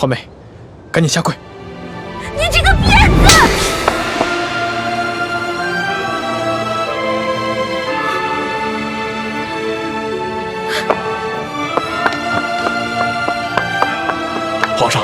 皇妹，赶紧下跪！你这个骗子！皇上，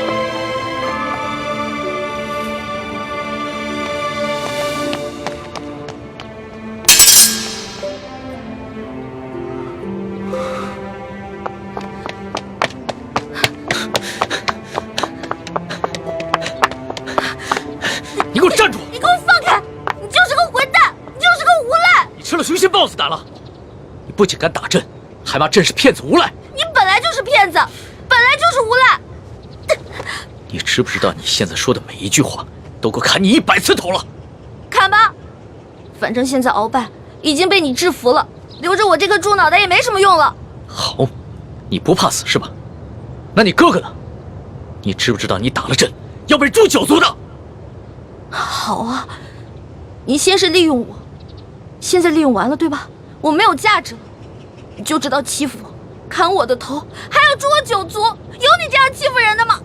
你给我站住！你给我放开！你就是个混蛋，你就是个无赖！你吃了雄心豹子胆了！你不仅敢打朕，还骂朕是骗子无赖！你本来就是骗子，本来就是无赖！你知不知道你现在说的每一句话都够砍你100次头了？砍吧，反正现在鳌拜已经被你制服了，留着我这颗猪脑袋也没什么用了。好，你不怕死是吧？那你哥哥呢？你知不知道你打了朕要被诛9族的？好啊，你先是利用我，现在利用完了对吧？我没有价值了，你就知道欺负我，砍我的头，还要诛我9族，有你这样欺负人的吗？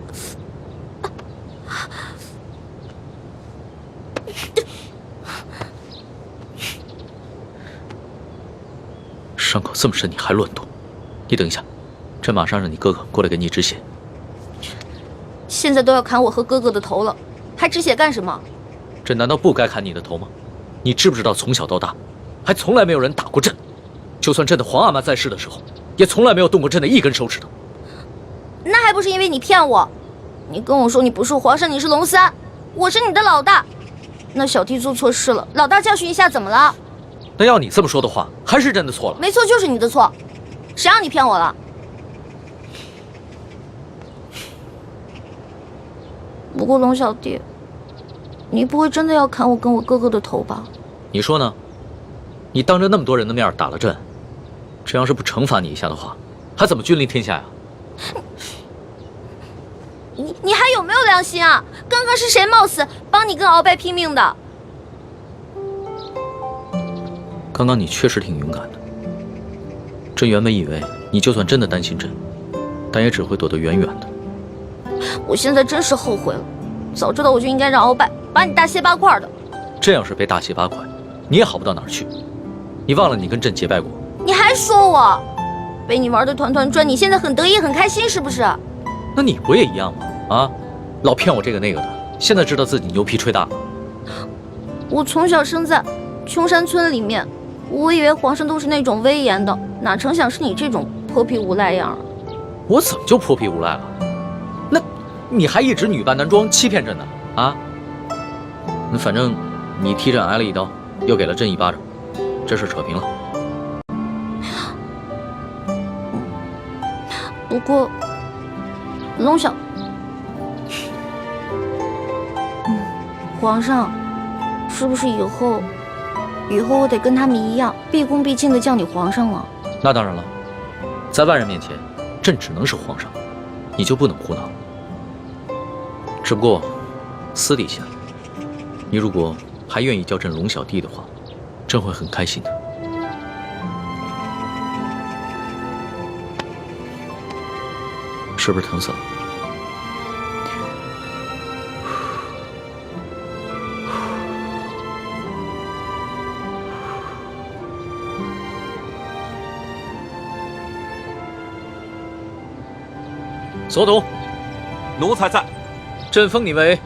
伤口这么深，你还乱动？你等一下，朕马上让你哥哥过来给你止血。现在都要砍我和哥哥的头了，还止血干什么？朕难道不该砍你的头吗？你知不知道从小到大，还从来没有人打过朕，就算朕的皇阿玛在世的时候，也从来没有动过朕的一根手指头。那还不是因为你骗我？你跟我说你不是皇上，你是龙三，我是你的老大。那小弟做错事了，老大教训一下怎么了？那要你这么说的话，还是朕的错了。没错，就是你的错，谁让你骗我了？不过龙小弟，你不会真的要砍我跟我哥哥的头吧？你说呢？你当着那么多人的面打了朕，朕要是不惩罚你一下的话，还怎么君临天下呀？你还有没有良心啊？刚刚是谁冒死帮你跟鳌拜拼命的？刚刚你确实挺勇敢的。朕原本以为你就算真的担心朕，但也只会躲得远远的。我现在真是后悔了，早知道我就应该让鳌拜把你大卸八块的。朕要是被大卸八块，你也好不到哪儿去。你忘了你跟朕结拜过？你还说我被你玩的团团转，你现在很得意很开心是不是？那你不也一样吗？啊，老骗我这个那个的，现在知道自己牛皮吹大了。我从小生在穷山村里面，我以为皇上都是那种威严的，哪成想是你这种泼皮无赖样。我怎么就泼皮无赖了？那你还一直女扮男装欺骗朕呢？啊？那反正你替朕挨了一刀，又给了朕一巴掌，这事扯平了。不过，龙小，皇上，是不是以后我得跟他们一样，毕恭毕敬的叫你皇上了？那当然了，在外人面前，朕只能是皇上，你就不能胡闹。只不过，私底下，你如果还愿意叫朕龙小弟的话，朕会很开心的。是不是疼死了？所董，奴才在。朕封你为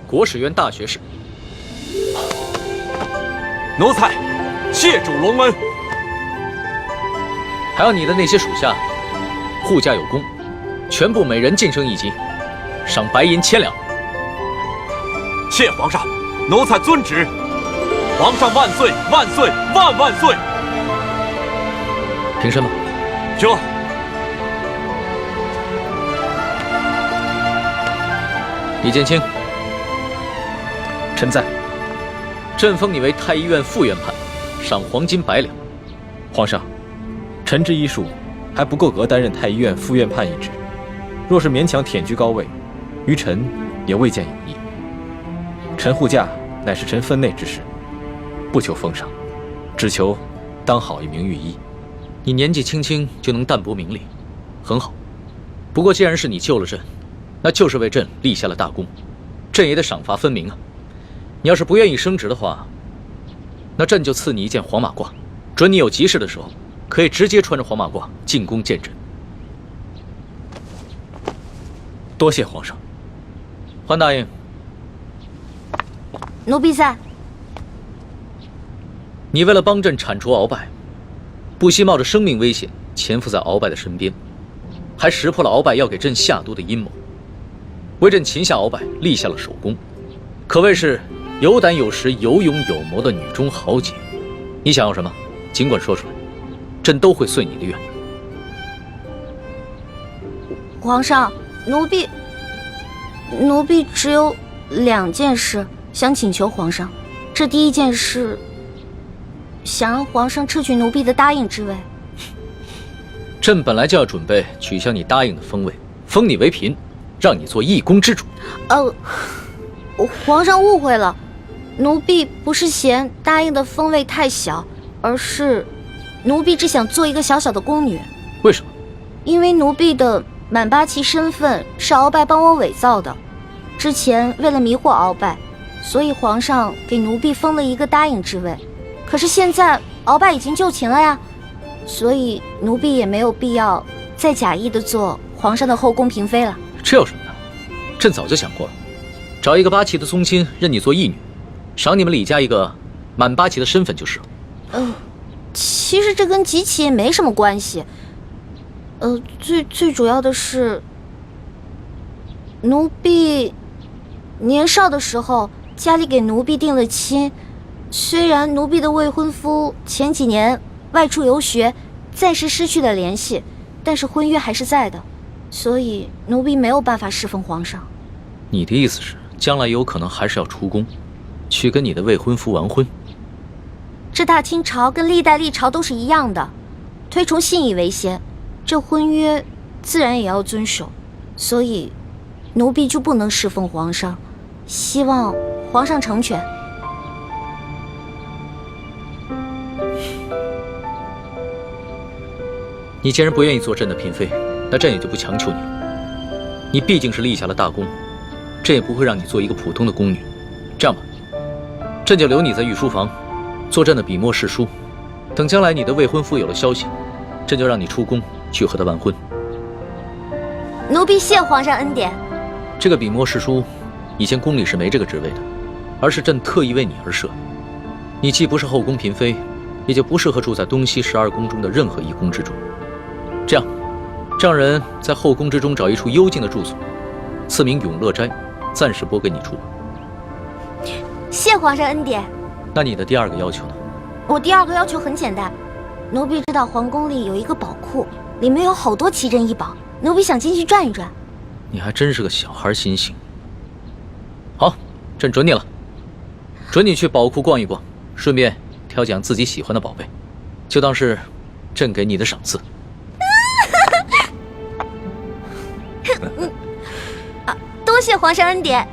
国史院大学士。奴才谢主隆恩。还有你的那些属下，护驾有功，全部每人晋升1级，赏白银1000两。谢皇上，奴才遵旨。皇上万岁万岁万万岁！平身吧。这。李建清，臣在。朕封你为太医院副院判，赏黄金100两。皇上，臣之医术还不够格担任太医院副院判一职，若是勉强忝居高位，于臣也未见有益。臣护驾乃是臣分内之事，不求封赏，只求当好一名御医。你年纪轻轻就能淡泊名利，很好。不过既然是你救了朕，那就是为朕立下了大功，朕也得赏罚分明啊。你要是不愿意升职的话，那朕就赐你一件黄马褂，准你有急事的时候，可以直接穿着黄马褂进宫见朕。多谢皇上。桓答应，奴婢在。你为了帮朕铲除鳌拜，不惜冒着生命危险潜伏在鳌拜的身边，还识破了鳌拜要给朕下毒的阴谋，为朕擒下鳌拜立下了首功，可谓是有胆有识、有勇有谋的女中豪杰。你想要什么，尽管说出来，朕都会遂你的愿。皇上，奴婢只有2件事想请求皇上。这第一件事，想让皇上撤去奴婢的答应之位。朕本来就要准备取消你答应的封位，封你为嫔，让你做一宫之主。皇上误会了，奴婢不是嫌答应的封位太小，而是奴婢只想做一个小小的宫女。为什么？因为奴婢的满八旗身份是鳌拜帮我伪造的，之前为了迷惑鳌拜，所以皇上给奴婢封了一个答应之位。可是现在鳌拜已经就擒了呀，所以奴婢也没有必要再假意的做皇上的后宫嫔妃了。这有什么的？朕早就想过了，找一个八旗的宗亲认你做义女，赏你们李家一个满八旗的身份就是了。其实这跟吉起也没什么关系。最主要的是，奴婢年少的时候家里给奴婢定了亲，虽然奴婢的未婚夫前几年外出游学，暂时失去了联系，但是婚约还是在的，所以奴婢没有办法侍奉皇上。你的意思是，将来有可能还是要出宫，去跟你的未婚夫完婚？这大清朝跟历代历朝都是一样的，推崇信义为先，这婚约自然也要遵守，所以奴婢就不能侍奉皇上，希望皇上成全。你既然不愿意做朕的嫔妃，那朕也就不强求你了。你毕竟是立下了大功，朕也不会让你做一个普通的宫女。这样吧，朕就留你在御书房，做朕的笔墨侍书。等将来你的未婚夫有了消息，朕就让你出宫去和他完婚。奴婢谢皇上恩典。这个笔墨侍书，以前宫里是没这个职位的，而是朕特意为你而设。你既不是后宫嫔妃，也就不适合住在东西12宫中的任何一宫之中。这样，让人在后宫之中找一处幽静的住所，赐名永乐斋，暂时拨给你住。谢皇上恩典。那你的第2个要求呢？我第2个要求很简单，奴婢知道皇宫里有一个宝库，里面有好多奇珍异宝，奴婢想进去转一转。你还真是个小孩心性。好，朕准你了，准你去宝库逛一逛，顺便挑拣自己喜欢的宝贝，就当是朕给你的赏赐。多谢皇上恩典。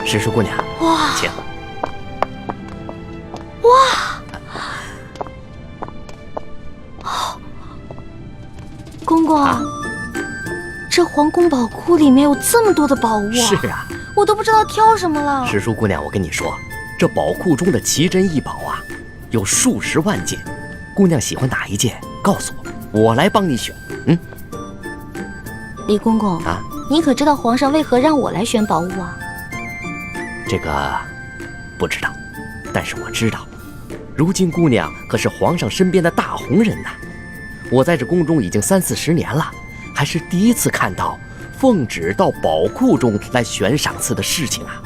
石叔姑娘，哇，请。公公，这皇宫宝库里面有这么多的宝物啊！是啊，我都不知道挑什么了。石叔姑娘，我跟你说，这宝库中的奇珍异宝啊，有数十万件。姑娘喜欢哪一件，告诉我，我来帮你选。李公公啊，你可知道皇上为何让我来选宝物啊？这个不知道，但是我知道，如今姑娘可是皇上身边的大红人呐。我在这宫中已经30-40年了，还是第一次看到奉旨到宝库中来选赏赐的事情啊。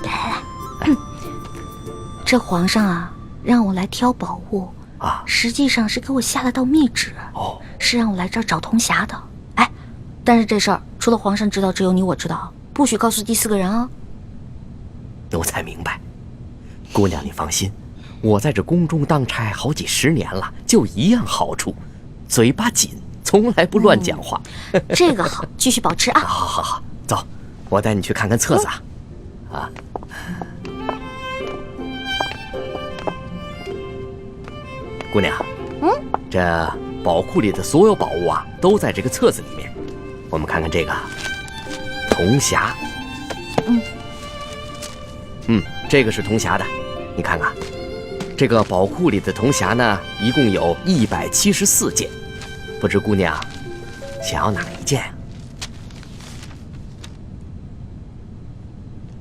来，这皇上啊，让我来挑宝物啊，实际上是给我下了道密旨，是让我来这儿找铜匣的。哎，但是这事儿除了皇上知道，只有你我知道，不许告诉第4个人啊。奴才明白，姑娘你放心，我在这宫中当差好几10年了，就一样好处，嘴巴紧，从来不乱讲话。这个好，继续保持啊。好，走，我带你去看看册子啊。姑娘，这宝库里的所有宝物啊，都在这个册子里面。我们看看这个铜匣。这个是铜匣的，你看看，这个宝库里的铜匣呢，一共有174件，不知姑娘想要哪一件啊？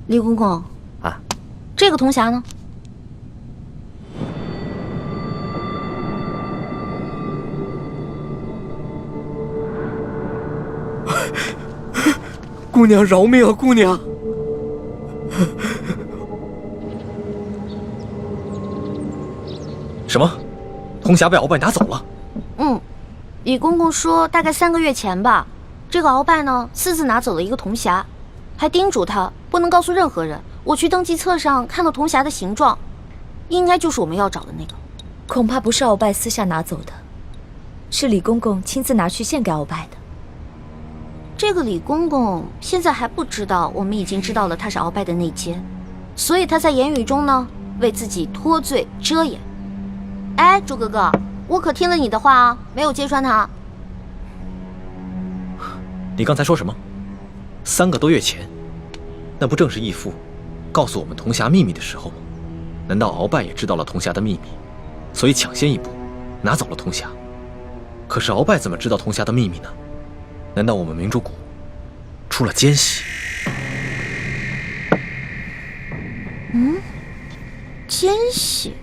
李公公啊，这个铜匣呢？姑娘饶命啊，姑娘！什么？铜匣被鳌拜拿走了？李公公说大概3个月前吧，这个鳌拜呢私自拿走了一个铜匣，还叮嘱他不能告诉任何人。我去登记册上看到铜匣的形状，应该就是我们要找的那个。恐怕不是鳌拜私下拿走的，是李公公亲自拿去献给鳌拜的。这个李公公现在还不知道我们已经知道了他是鳌拜的内奸，所以他在言语中呢为自己脱罪遮掩。哎，朱哥哥，我可听了你的话啊，没有揭穿他。你刚才说什么？3个多月前，那不正是义父告诉我们铜匣秘密的时候吗？难道鳌拜也知道了铜匣的秘密，所以抢先一步拿走了铜匣？可是鳌拜怎么知道铜匣的秘密呢？难道我们明珠谷出了奸细？奸细？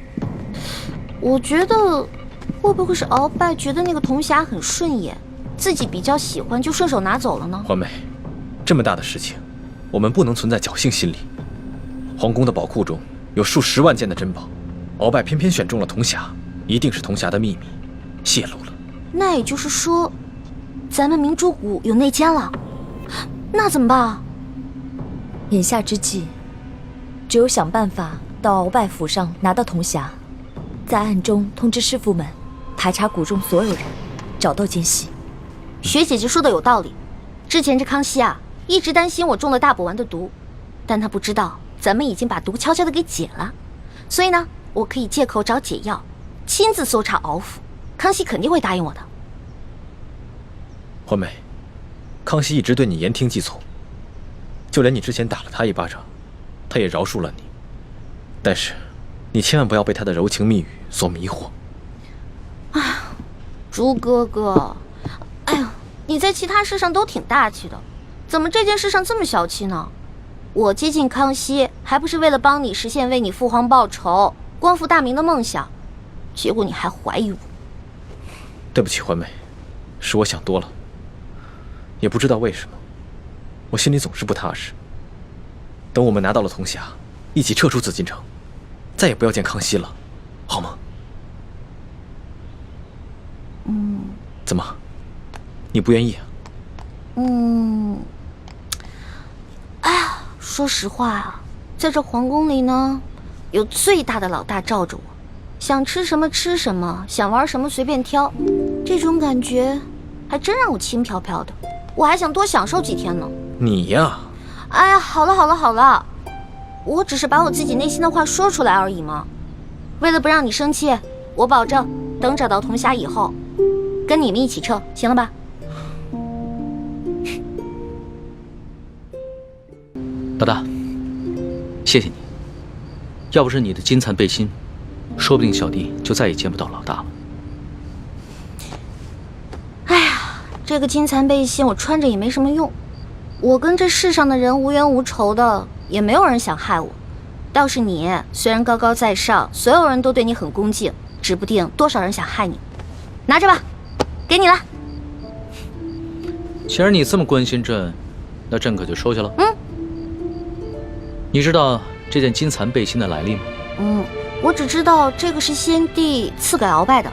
我觉得会不会是鳌拜觉得那个铜匣很顺眼，自己比较喜欢，就顺手拿走了呢？环美，这么大的事情，我们不能存在侥幸心理。皇宫的宝库中有数10万件的珍宝，鳌拜偏偏选中了铜匣，一定是铜匣的秘密泄露了。那也就是说，咱们明珠谷有内奸了，那怎么办啊？眼下之计，只有想办法到鳌拜府上拿到铜匣，在暗中通知师傅们排查谷中所有人，找到奸细。学姐姐说的有道理，之前这康熙啊，一直担心我中了大补丸的毒，但他不知道咱们已经把毒悄悄的给解了，所以呢，我可以借口找解药，亲自搜查鳌府，康熙肯定会答应我的。环美，康熙一直对你言听计从，就连你之前打了他一巴掌，他也饶恕了你。但是，你千万不要被他的柔情蜜语所迷惑。朱哥哥，哎呦，你在其他事上都挺大气的，怎么这件事上这么小气呢？我接近康熙，还不是为了帮你实现为你父皇报仇、光复大明的梦想，结果你还怀疑我。对不起，环美，是我想多了。也不知道为什么，我心里总是不踏实。等我们拿到了铜匣，一起撤出紫禁城，再也不要见康熙了，好吗？怎么？你不愿意啊？哎呀，说实话啊，在这皇宫里呢，有最大的老大罩着我，想吃什么吃什么，想玩什么随便挑，这种感觉还真让我轻飘飘的。我还想多享受几天呢。你呀，哎呀，好了，我只是把我自己内心的话说出来而已嘛。为了不让你生气，我保证等找到铜匣以后，跟你们一起撤，行了吧？老大，谢谢你。要不是你的金蚕背心，说不定小弟就再也见不到老大了。哎呀，这个金蚕背心我穿着也没什么用，我跟这世上的人无冤无仇的，也没有人想害我。倒是你，虽然高高在上，所有人都对你很恭敬，指不定多少人想害你。拿着吧，给你了。既然你这么关心朕，那朕可就收下了。你知道这件金蚕背心的来历吗？我只知道这个是先帝赐给鳌拜的。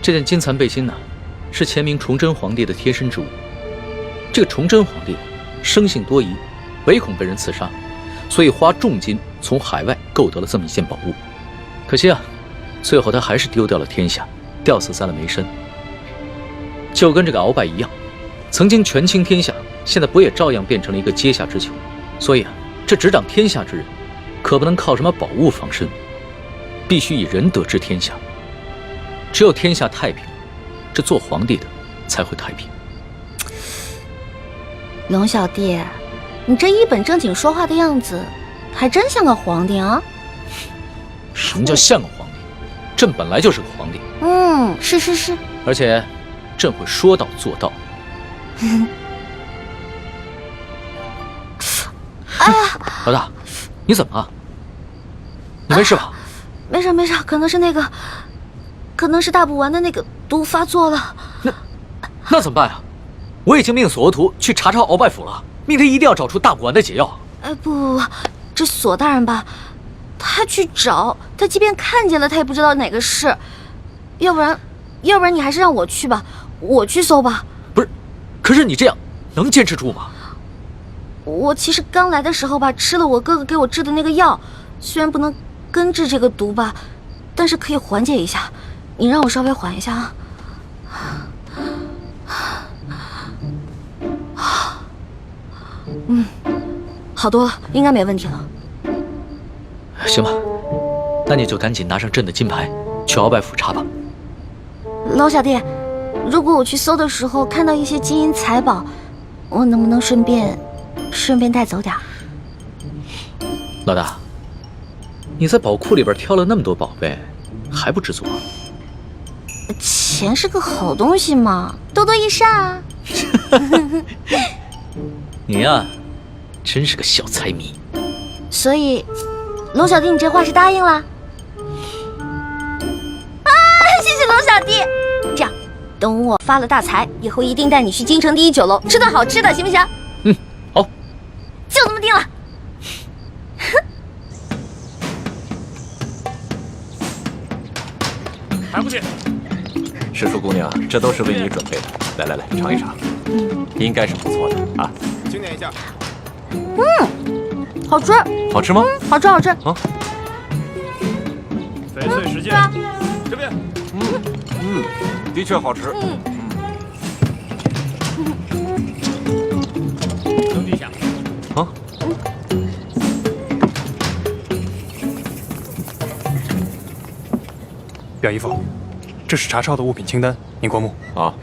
这件金蚕背心呢，是前明崇祯皇帝的贴身之物。这个崇祯皇帝生性多疑，唯恐被人刺杀，所以花重金从海外购得了这么一件宝物。可惜啊，最后他还是丢掉了天下，吊死在了梅山。就跟这个鳌拜一样，曾经权倾天下，现在不也照样变成了一个阶下之囚？所以啊，这执掌天下之人，可不能靠什么宝物防身，必须以仁德治天下。只有天下太平，这做皇帝的才会太平。龙小弟，你这一本正经说话的样子，还真像个皇帝啊！什么叫像个皇帝？朕本来就是个皇帝。是，而且朕会说到做到。哎呀，老大，你怎么了？你没事吧？没事，可能是大补丸的那个毒发作了。那怎么办呀？我已经命索额图去查鳌拜府了，命他一定要找出大补丸的解药。哎，不，这索大人吧，他去找，他即便看见了，他也不知道哪个是。要不然你还是让我去吧，我去搜吧。不是，可是你这样能坚持住吗？我其实刚来的时候吧，吃了我哥哥给我制的那个药，虽然不能根治这个毒吧，但是可以缓解一下。你让我稍微缓一下啊。好多了，应该没问题了。行吧，那你就赶紧拿上朕的金牌去鳌拜府查吧。老小弟，如果我去搜的时候看到一些金银财宝，我能不能顺便带走点儿？老大，你在宝库里边挑了那么多宝贝，还不知足啊？钱是个好东西嘛，多多益善啊。你呀，真是个小财迷。所以，龙小弟，你这话是答应了？啊，谢谢龙小弟。这样，等我发了大财以后，一定带你去京城第一酒楼吃顿好吃的，行不行？好，就这么定了。还不进？师叔姑娘，这都是为你准备的。来，尝一尝，应该是不错的啊。经典一下。好吃。好吃吗？好吃。啊。翡翠石剑，这边。的确好吃。扔地下。啊。表姨父，这是查抄的物品清单，您过目。啊。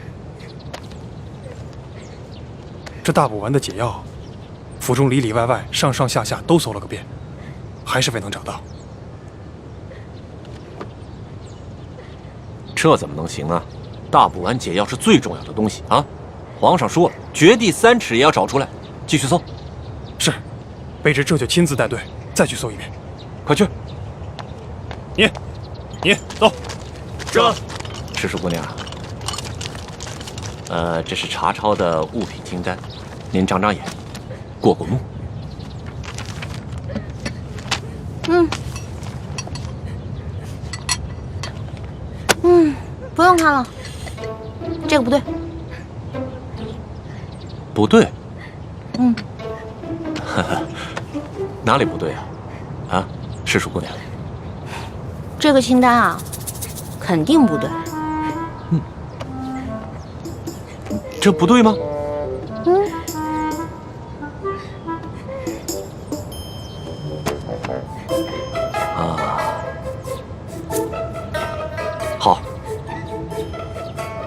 这大补丸的解药，府中里里外外、上上下下都搜了个遍，还是未能找到。这怎么能行啊？大补丸解药是最重要的东西啊！皇上说了，掘地3尺也要找出来。继续搜。是，卑职这就亲自带队再去搜一遍。快去。你走。这。师叔姑娘，这是查抄的物品清单，您长长眼，过目。不用看了，这个不对。不对。哪里不对啊？啊，师叔姑娘。这个清单啊，肯定不对。这不对吗？好，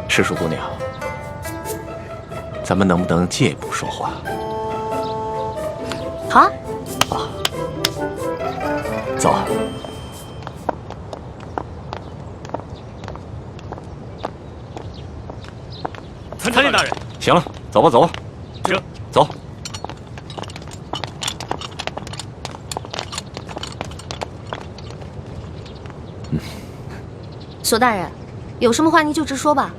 师叔姑娘，咱们能不能借一步说话？好啊。走。参见大人。行了，走吧。行，走。索大人，有什么话您就直说吧。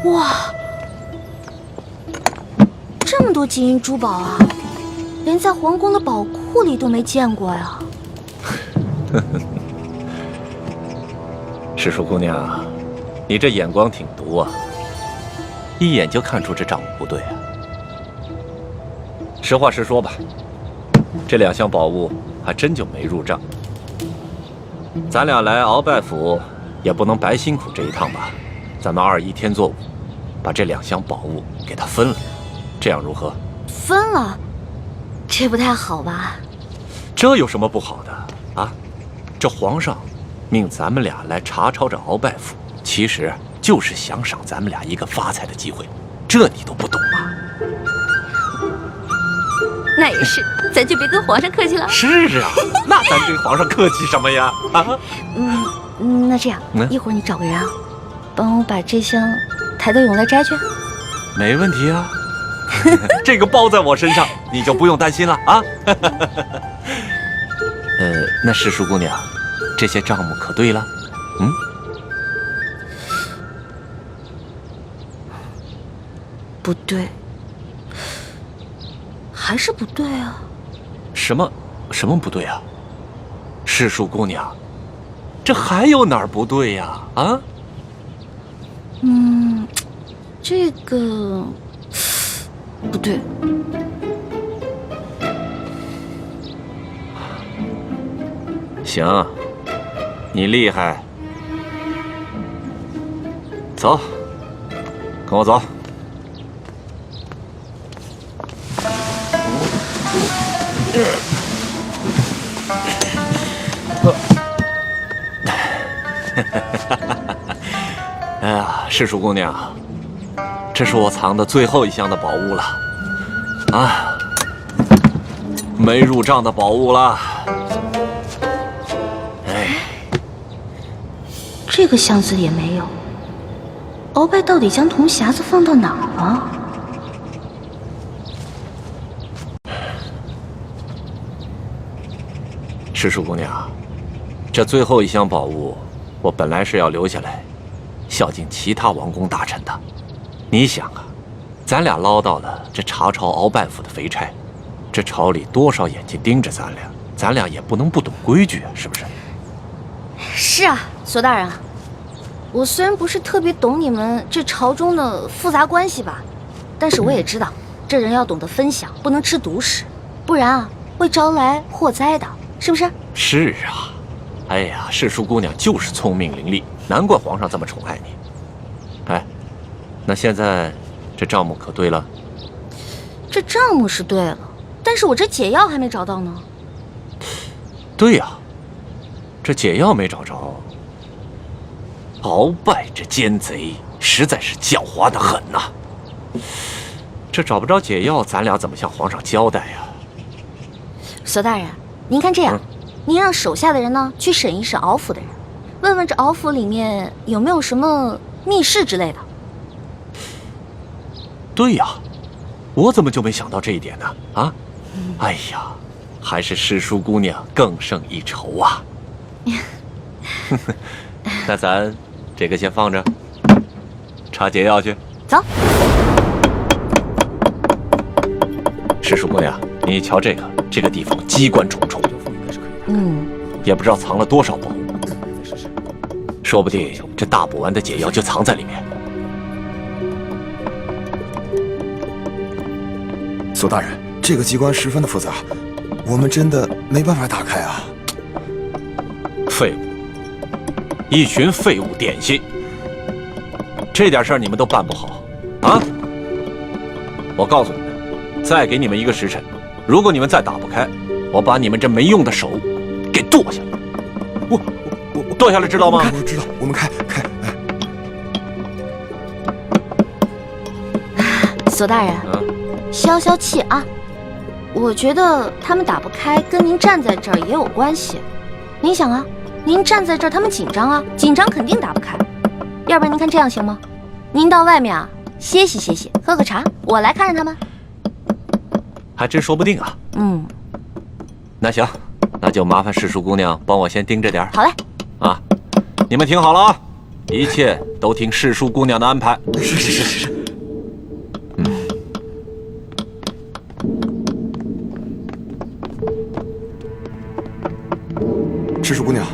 哇，这么多金银珠宝啊，连在皇宫的宝库里都没见过呀。师叔姑娘，你这眼光挺毒啊，一眼就看出这账目不对啊。实话实说吧，这2箱宝物还真就没入账。咱俩来鳌拜府，也不能白辛苦这一趟吧？咱们2-1天作5，把这2箱宝物给他分了，这样如何？分了，这不太好吧？这有什么不好的啊？这皇上命咱们俩来查抄这鳌拜府，其实就是想赏咱们俩一个发财的机会，这你都不懂吗？那也是，咱就别跟皇上客气了。是啊，那咱跟皇上客气什么呀？啊？那这样，一会儿你找个人啊，帮我把这箱抬到永乐斋去。没问题啊，这个包在我身上，你就不用担心了啊。那世淑姑娘，这些账目可对了？不对，还是不对啊？什么不对啊？世淑姑娘，这还有哪儿不对呀？啊？这个不对。行，你厉害。走，跟我走。哎呀，世淑姑娘，这是我藏的最后一箱的宝物了，啊，没入账的宝物了。哎，这个箱子也没有。鳌拜到底将铜匣子放到哪儿了？世淑姑娘，这最后一箱宝物，我本来是要留下来，孝敬其他王公大臣的。你想啊，咱俩捞到了这查抄鳌拜府的肥差，这朝里多少眼睛盯着咱俩也不能不懂规矩啊，是不是？是啊，索大人，我虽然不是特别懂你们这朝中的复杂关系吧，但是我也知道，这人要懂得分享，不能吃独食，不然啊会招来祸灾的，是不是？是啊，哎呀，世淑姑娘就是聪明伶俐，难怪皇上这么宠爱你。哎，那现在这账目可对了？这账目是对了，但是我这解药还没找到呢。对呀，这解药没找着。鳌拜这奸贼实在是狡猾得很呐，这找不着解药，咱俩怎么向皇上交代呀？索大人，您看这样，您让手下的人呢去审一审鳌府的人，问问这鳌府里面有没有什么密室之类的。对呀，我怎么就没想到这一点呢？啊，哎呀，还是世淑姑娘更胜一筹啊！那咱这个先放着，查解药去。走。世淑姑娘，你瞧这个地方机关重重，也不知道藏了多少宝物，说不定这大补丸的解药就藏在里面。索大人，这个机关十分的复杂，我们真的没办法打开啊！废物，一群废物点心，这点事儿你们都办不好啊！我告诉你们，再给你们一个时辰，如果你们再打不开，我把你们这没用的手给剁下来。我剁下来知道吗？我知道，我们开。索大人，消消气啊！我觉得他们打不开，跟您站在这儿也有关系。您想啊，您站在这儿，他们紧张啊，紧张肯定打不开。要不然您看这样行吗？您到外面啊歇息歇息，喝个茶，我来看着他们。还真说不定啊。那行，那就麻烦世淑姑娘帮我先盯着点。好嘞。啊，你们听好了啊，一切都听世淑姑娘的安排。是。世淑姑娘，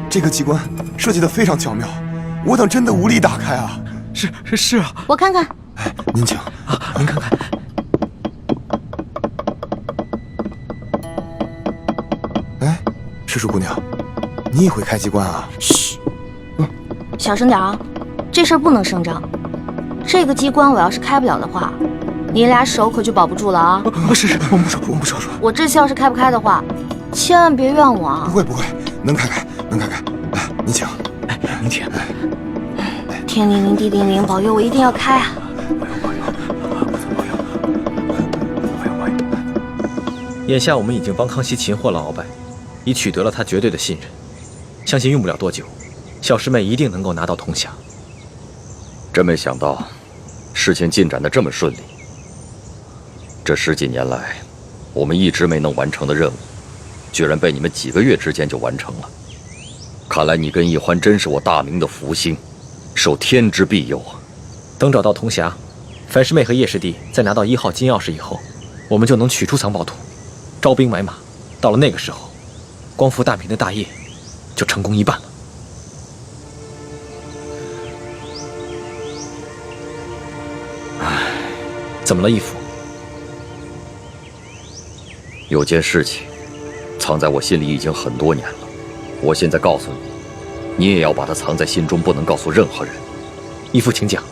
这个机关设计得非常巧妙，我等真的无力打开啊！是啊，我看看。哎，您请啊，您看看。哎，世淑姑娘，你也会开机关啊？嘘，小声点啊，这事儿不能声张。这个机关我要是开不了的话，你俩手可就保不住了啊！是，我们不说。我这笑是开不开的话，千万别怨我啊！不会，能开。来，你请。您请。天灵灵地灵灵，保佑我一定要开啊！眼下我们已经帮康熙擒获了鳌拜，已取得了他绝对的信任，相信用不了多久，小师妹一定能够拿到铜匣。真没想到，事情进展得这么顺利。这10几年来，我们一直没能完成的任务，居然被你们几个月之间就完成了。看来你跟易欢真是我大明的福星，受天之庇佑啊！等找到铜匣，樊师妹和叶师弟再拿到1号金钥匙以后，我们就能取出藏宝图，招兵买马。到了那个时候，光复大明的大业就成功一半了。怎么了，义父？有件事情藏在我心里已经很多年了，我现在告诉你，你也要把它藏在心中，不能告诉任何人。义父，请讲。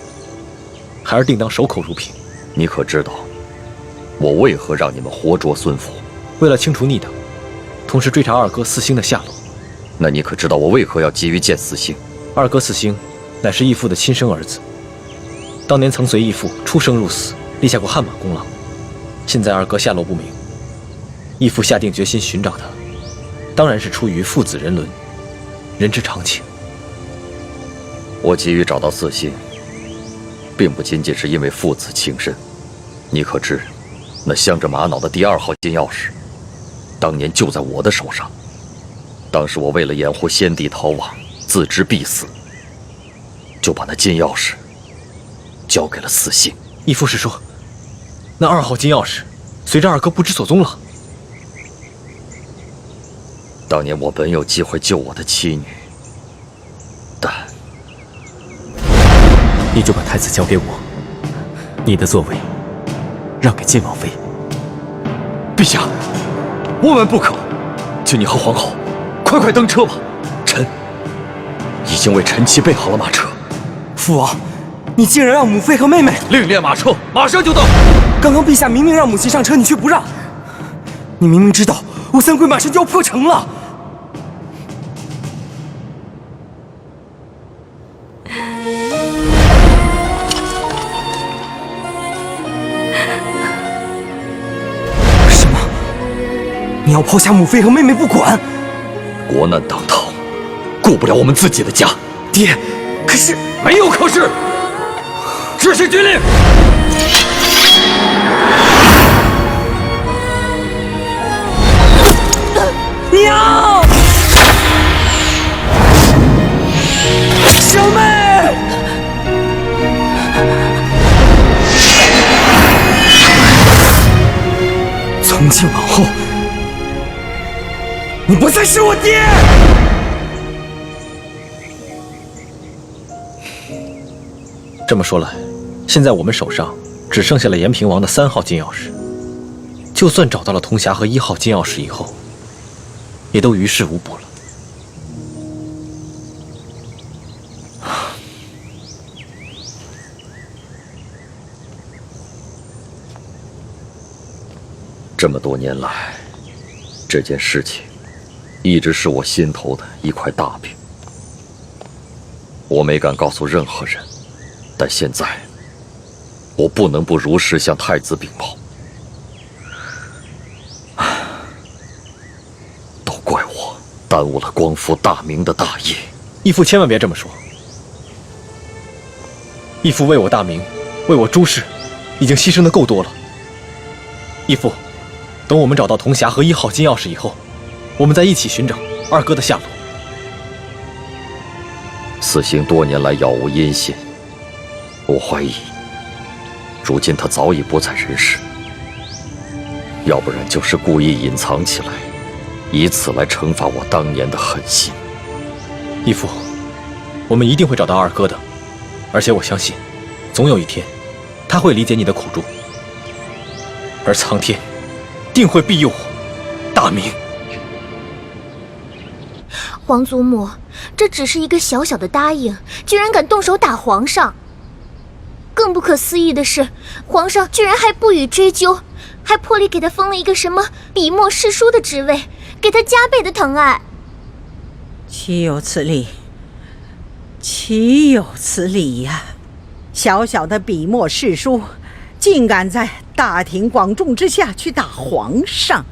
孩儿定当守口如瓶。你可知道，我为何让你们活捉孙福？为了清除逆党，同时追查二哥四星的下落。那你可知道我为何要急于见四星？二哥四星乃是义父的亲生儿子，当年曾随义父出生入死，立下过汗马功劳。现在二哥下落不明，义父下定决心寻找他，当然是出于父子人伦，人之常情。我急于找到四星，并不仅仅是因为父子情深。你可知，那镶着玛瑙的第2号金钥匙，当年就在我的手上。当时我为了掩护先帝逃亡，自知必死，就把那金钥匙交给了四星。义父是说，那2号金钥匙随着二哥不知所踪了。当年我本有机会救我的妻女，但你就把太子交给我，你的座位让给晋王妃。陛下，万万不可！就你和皇后，快登车吧。臣已经为臣妻备好了马车。父王，你竟然让母妃和妹妹另列马车，马上就到。刚刚陛下明明让母亲上车，你却不让。你明明知道我三贵马上就要破城了。什么？你要抛下母妃和妹妹不管？国难当头，顾不了我们自己的家。爹，可是没有可是，执行军令。娘，小妹，从今往后，你不再是我爹。这么说来，现在我们手上只剩下了延平王的3号金钥匙。就算找到了铜匣和1号金钥匙以后，也都于事无补了。这么多年来，这件事情一直是我心头的一块大饼，我没敢告诉任何人。但现在，我不能不如实向太子禀报。都怪我耽误了光复大明的大业。义父千万别这么说。义父为我大明，为我朱氏，已经牺牲的够多了。义父，等我们找到铜匣和1号金钥匙以后，我们再一起寻找二哥的下落。四星多年来杳无音信，我怀疑，如今他早已不在人世，要不然就是故意隐藏起来，以此来惩罚我当年的狠心。义父，我们一定会找到二哥的，而且我相信，总有一天，他会理解你的苦衷，而苍天定会庇佑我大明。皇祖母，这只是一个小小的答应，居然敢动手打皇上，更不可思议的是，皇上居然还不予追究，还破例给他封了一个什么笔墨侍书的职位，给他加倍的疼爱。岂有此理！岂有此理呀！小小的笔墨侍书，竟敢在大庭广众之下去打皇上！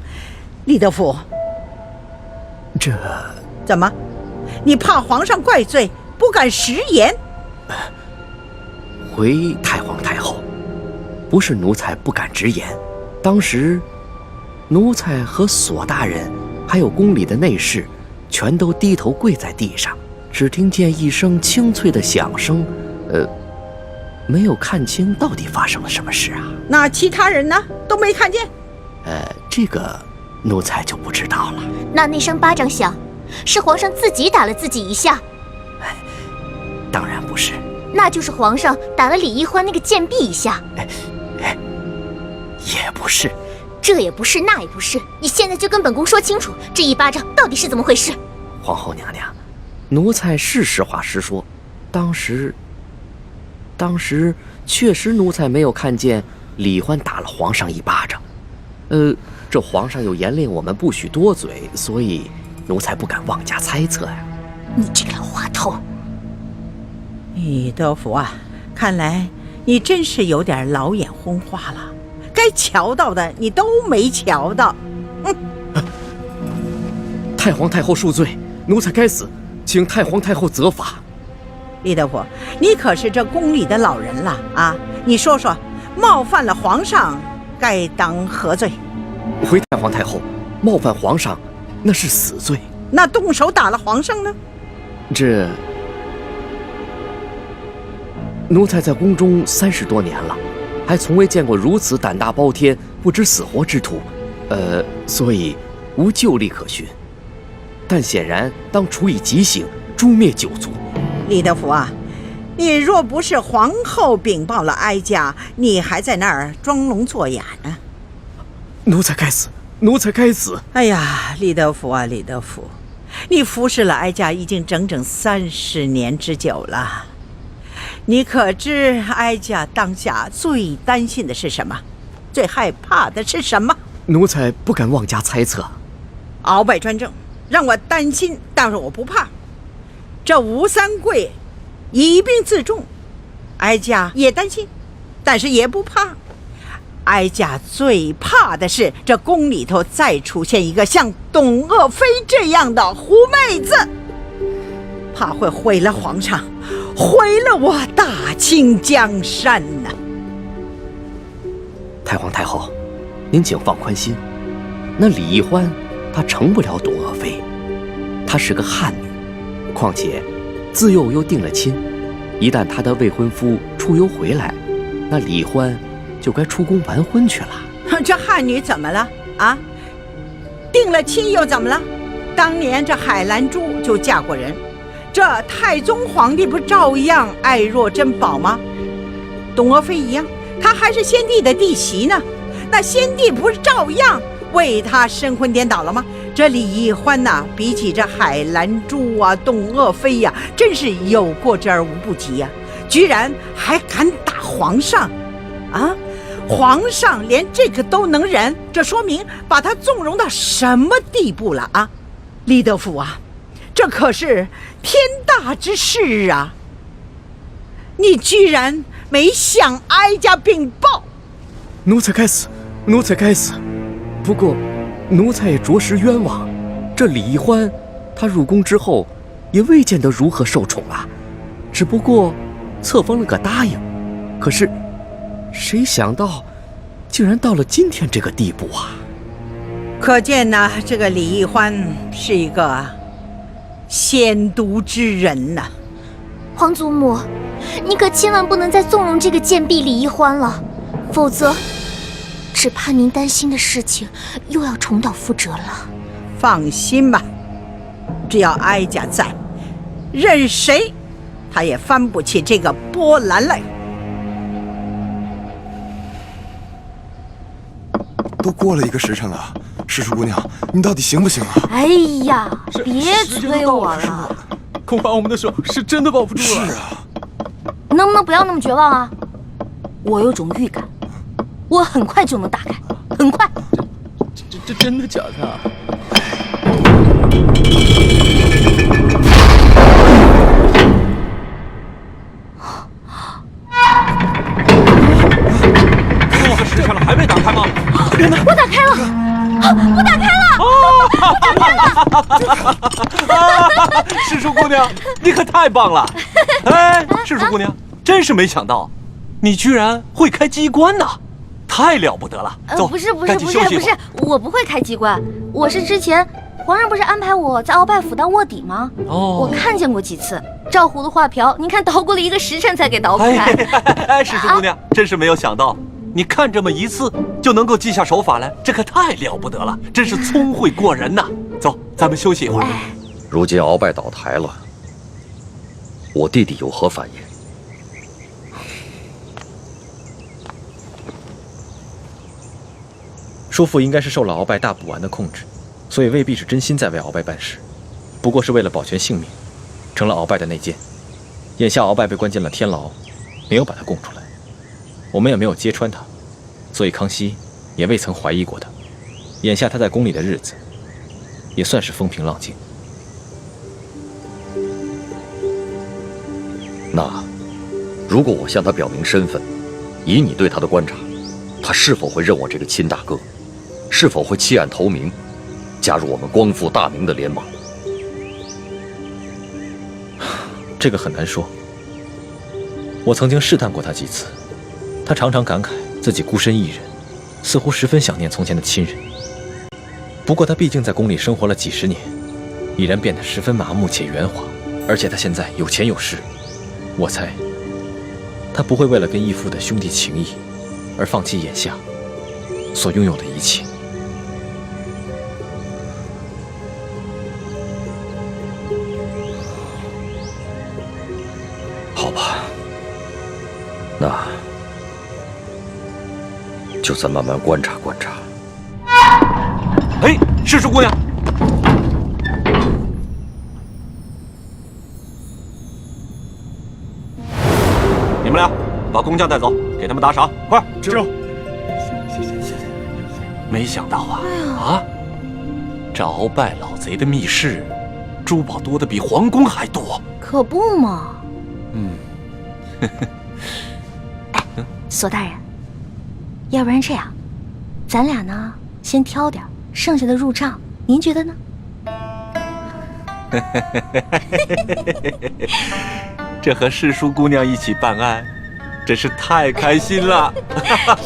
李德福，这怎么？你怕皇上怪罪，不敢食言？回太皇太后，不是奴才不敢直言，当时奴才和索大人还有宫里的内侍全都低头跪在地上，只听见一声清脆的响声，没有看清到底发生了什么事啊。那其他人呢？都没看见？这个奴才就不知道了。那声巴掌响，是皇上自己打了自己一下？当然不是。那就是皇上打了李易欢那个贱婢一下？也不是。这也不是，那也不是，你现在就跟本宫说清楚，这一巴掌到底是怎么回事？皇后娘娘，奴才是实话实说，当时确实奴才没有看见李欢打了皇上一巴掌。这皇上有严令我们不许多嘴，所以奴才不敢妄加猜测呀。你这个老滑头！李德福啊，看来你真是有点老眼昏花了，该瞧到的你都没瞧到。太皇太后恕罪，奴才该死，请太皇太后责罚。李德福，你可是这宫里的老人了啊！你说说，冒犯了皇上，该当何罪？回太皇太后，冒犯皇上，那是死罪。那动手打了皇上呢？这奴才在宫中30多年了，还从未见过如此胆大包天、不知死活之徒，所以无旧例可循。但显然当处以极刑，诛灭九族。李德福啊，你若不是皇后禀报了哀家，你还在那儿装聋作哑呢。奴才该死，奴才该死！哎呀，李德福啊，李德福，你服侍了哀家已经整整30年之久了。你可知哀家当下最担心的是什么？最害怕的是什么？奴才不敢妄加猜测。鳌拜专政，让我担心，但是我不怕。这吴三桂以兵自重，哀家也担心，但是也不怕。哀家最怕的是这宫里头再出现一个像董鄂妃这样的狐妹子，怕会毁了皇上，毁了我大清江山呐！太皇太后，您请放宽心，那李易欢她成不了董鄂妃，她是个汉女，况且自幼又定了亲，一旦她的未婚夫出游回来，那李欢就该出宫完婚去了。这汉女怎么了啊？定了亲又怎么了？当年这海兰珠就嫁过人，这太宗皇帝不照样爱若珍宝吗？董鄂妃一样，她还是先帝的弟媳呢，那先帝不是照样为她神魂颠倒了吗？这李易欢呐，比起这海兰珠啊、董鄂妃呀，真是有过之而无不及呀！居然还敢打皇上啊！皇上连这个都能忍，这说明把他纵容到什么地步了啊！李德福啊，这可是天大之事啊！你居然没向哀家禀报！奴才该死，奴才该死。不过，奴才也着实冤枉。这李易欢，他入宫之后，也未见得如何受宠啊，只不过册封了个答应。可是，谁想到，竟然到了今天这个地步啊！可见呢，这个李易欢是一个鲜毒之人呐。皇祖母，你可千万不能再纵容这个贱婢李易欢了，否则，只怕您担心的事情又要重蹈覆辙了。放心吧，只要哀家在，任谁他也翻不起这个波澜来。都过了1个时辰了，诗书姑娘，你到底行不行啊？哎呀，别催我了，恐怕我们的手是真的保不住了。是啊，能不能不要那么绝望啊？我有种预感，我很快就能打开，很快。这真的假的啊？这个时辰了还没打开吗？我打开了，我打开了！世叔姑娘，你可太棒了！哎，世叔姑娘，真是没想到，你居然会开机关呐，太了不得了！走，不是，赶紧休息一会儿。我不会开机关，我是之前皇上不是安排我在鳌拜府当卧底吗？我看见过几次。照葫芦画瓢，您看捣鼓了1个时辰才给捣鼓开。哎，世叔姑娘，真是没有想到，你看这么一次就能够记下手法来，这可太了不得了，真是聪慧过人呐！走，咱们休息一会儿。如今鳌拜倒台了，我弟弟有何反应？叔父应该是受了鳌拜大补丸的控制，所以未必是真心在为鳌拜办事，不过是为了保全性命，成了鳌拜的内奸。眼下鳌拜被关进了天牢，没有把他供出来，我们也没有揭穿他，所以康熙也未曾怀疑过他。眼下他在宫里的日子，也算是风平浪静。那，如果我向他表明身份，以你对他的观察，他是否会认我这个亲大哥？是否会弃暗投明，加入我们光复大明的联盟？这个很难说。我曾经试探过他几次，他常常感慨自己孤身一人，似乎十分想念从前的亲人。不过他毕竟在宫里生活了几十年，已然变得十分麻木且圆滑，而且他现在有钱有势，我猜他不会为了跟义父的兄弟情谊而放弃眼下所拥有的一切。好吧，那就再慢慢观察观察。哎，世叔姑娘，你们俩把工匠带走，给他们打赏，快！知道。没想到啊，这鳌拜老贼的密室，珠宝多的比皇宫还多。可不嘛。索大人，要不然这样，咱俩呢先挑点，剩下的入账，您觉得呢？这和世叔姑娘一起办案，真是太开心了。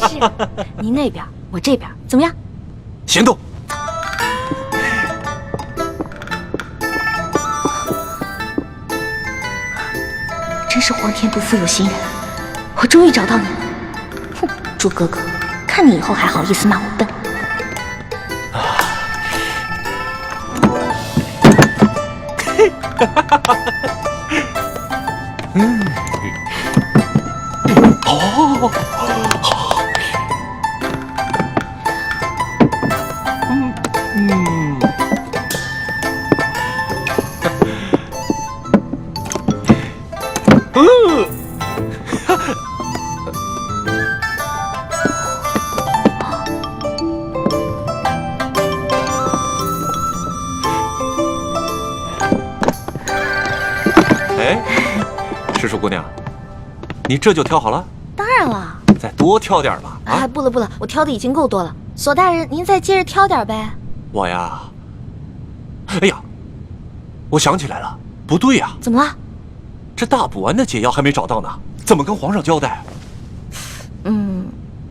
是，您那边，我这边，怎么样？行动！真是皇天不负有心人，我终于找到你了。哼，朱哥哥，看你以后还好意思骂我笨。哦，哎，世叔姑娘，你这就挑好了？当然了，再多挑点吧。哎，不了不了，我挑的已经够多了。索大人，您再接着挑点呗。我呀，哎呀，我想起来了，不对呀。怎么了？这大补丸的解药还没找到呢，怎么跟皇上交代？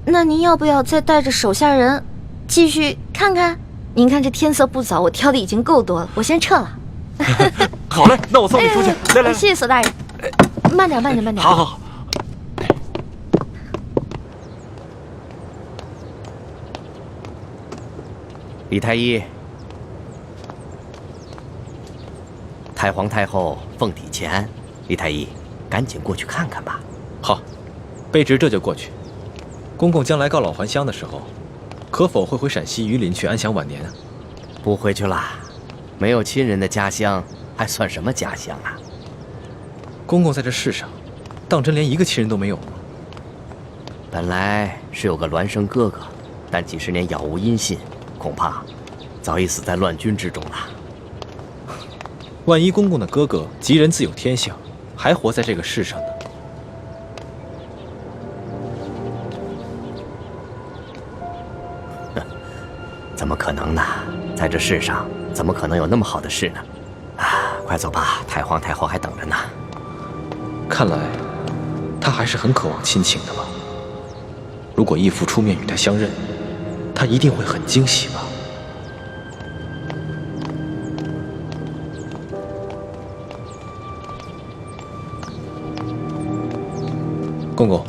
那您要不要再带着手下人继续看看？您看这天色不早，我挑的已经够多了，我先撤了。好嘞，那我送你出去。来来，谢谢索大人。慢点，慢点，慢点。好好好。李太医，太皇太后凤体前，李太医，赶紧过去看看吧。好，卑职这就过去。公公将来告老还乡的时候，可否会回陕西榆林去安享晚年啊？不回去啦，没有亲人的家乡还算什么家乡啊？公公在这世上，当真连一个亲人都没有吗？本来是有个孪生哥哥，但几十年杳无音信，恐怕早已死在乱军之中了。万一公公的哥哥吉人自有天相，还活在这个世上呢？怎么可能呢？在这世上，怎么可能有那么好的事呢？啊，快走吧，太皇太后还等着呢。看来，他还是很渴望亲情的吧。如果义父出面与他相认，他一定会很惊喜吧。公公，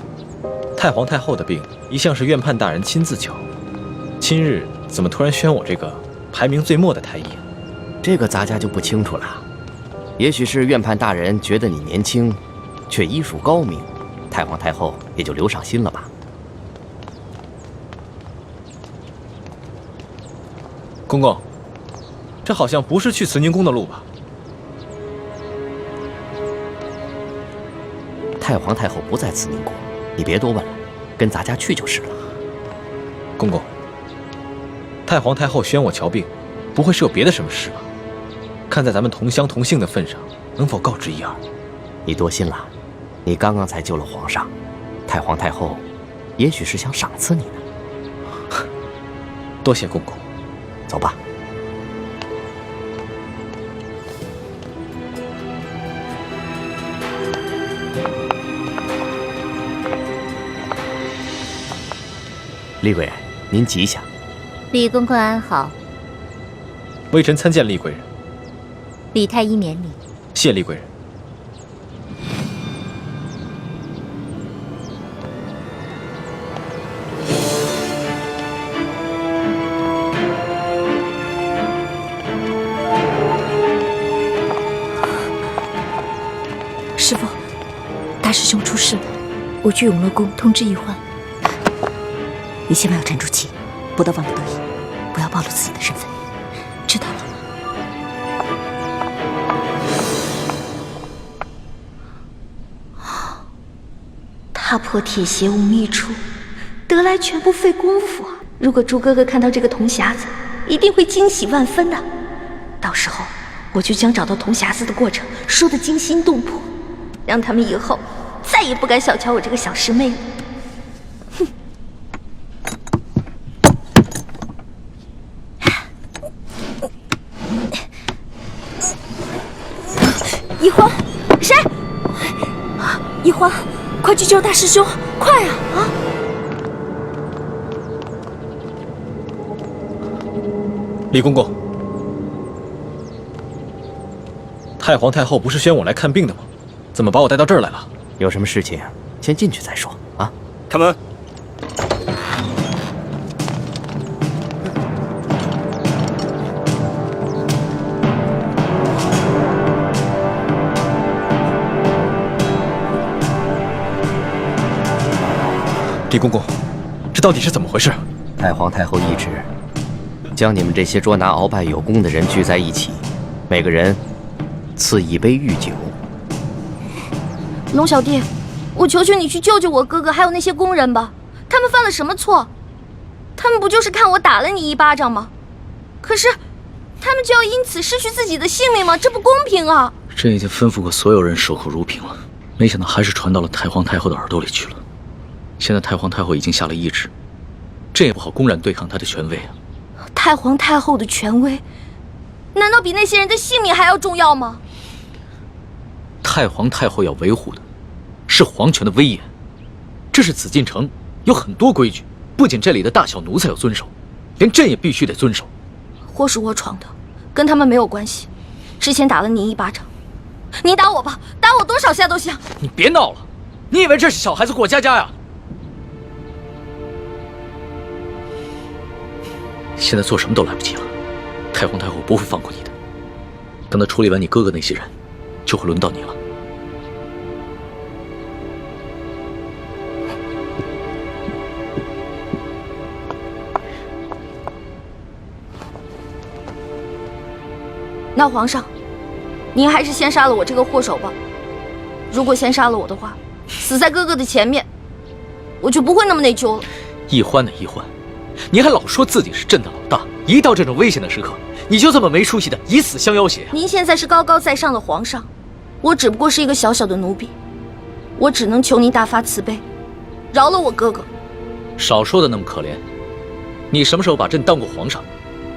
太皇太后的病一向是院判大人亲自瞧，今日怎么突然宣我这个排名最末的太医？这个咱家就不清楚了。也许是院判大人觉得你年轻，却医术高明，太皇太后也就留上心了吧。公公，这好像不是去慈宁宫的路吧？太皇太后不在慈宁宫，你别多问了，跟咱家去就是了。公公，太皇太后宣我瞧病，不会是有别的什么事吧？看在咱们同乡同姓的份上，能否告知一二？你多心了，你刚刚才救了皇上，太皇太后也许是想赏赐你呢。多谢公公。走吧。厉贵人，您吉祥。李公公安好。微臣参见厉贵人。李太医免礼。谢厉贵人。师父，大师兄出事了，我去永乐宫通知医患。你千万要沉住气，不得忘不得已，不要暴露自己的身份，知道了吗？踏破铁鞋无觅处，得来全不费工夫啊！如果朱哥哥看到这个铜匣子，一定会惊喜万分的。到时候我就将找到铜匣子的过程说得惊心动魄，让他们以后再也不敢小瞧我这个小师妹了。哼！一欢，谁？一欢，快去救大师兄，快啊！啊！李公公，太皇太后不是宣我来看病的吗？怎么把我带到这儿来了？有什么事情先进去再说啊！开门。李公公，这到底是怎么回事？太皇太后懿旨，将你们这些捉拿鳌拜有功的人聚在一起，每个人赐一杯御酒。龙小弟，我求求你去救救我哥哥，还有那些工人吧！他们犯了什么错？他们不就是看我打了你一巴掌吗？可是，他们就要因此失去自己的性命吗？这不公平啊！朕已经吩咐过所有人守口如瓶了，没想到还是传到了太皇太后的耳朵里去了。现在太皇太后已经下了懿旨，朕也不好公然对抗她的权威啊。太皇太后的权威，难道比那些人的性命还要重要吗？太皇太后要维护的是皇权的威严，这是紫禁城有很多规矩，不仅这里的大小奴才要遵守，连朕也必须得遵守。祸是我闯的，跟他们没有关系。之前打了你一巴掌，你打我吧，打我多少下都行。你别闹了，你以为这是小孩子过家家呀？现在做什么都来不及了，太皇太后不会放过你的。等她处理完你哥哥那些人，就会轮到你了。那皇上，您还是先杀了我这个祸首吧。如果先杀了我的话，死在哥哥的前面，我就不会那么内疚了。易欢的易欢，你还老说自己是朕的老大，一到这种危险的时刻，你就这么没出息的以死相要挟。您现在是高高在上的皇上，我只不过是一个小小的奴婢，我只能求您大发慈悲，饶了我哥哥。少说的那么可怜，你什么时候把朕当过皇上？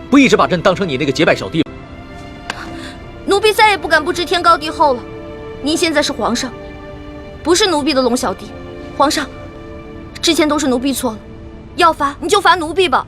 不一直把朕当成你那个结拜小弟吗？奴婢再也不敢不知天高地厚了。您现在是皇上，不是奴婢的龙小弟。皇上，之前都是奴婢错了，要罚你就罚奴婢吧。